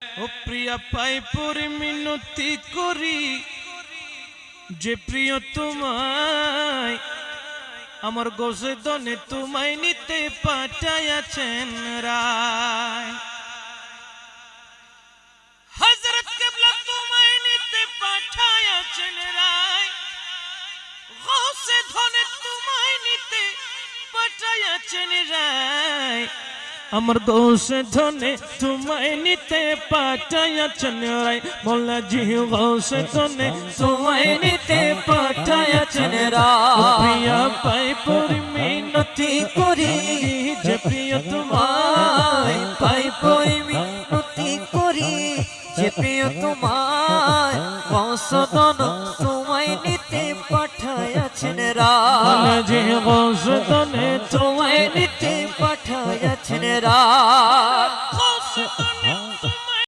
ও প্রিয়া পাই পরে মিনতি করি যে প্রিয় তোমায় আমার গোসে দনে তোমায় নিতে পাঠাইয়াছেন রায়। হযরত কিবলা তোমায় নিতে পাঠাইয়াছেন রায়, গোসে দনে তোমায় নিতে পাঠাইয়াছেন রায়। আমার গোসে ধনে তোমায় নিতে পাঠাইয়াছেন রায়। মোলা জি গোসে ধনে তোমায় নিতে পাঠাইয়াছেন রায়। প্রিয়া পাই পরি মিনতি করি যে প্রিয় তোমায়, পাই পরি মিনতি করি যে প্রিয় তোমায়, গোসদন তোমায় নিতে পাঠাইয়াছেন রায়। মোলা জি গোসে ধনে তোমায় নিতে পাঠাইয়াছেন রায়।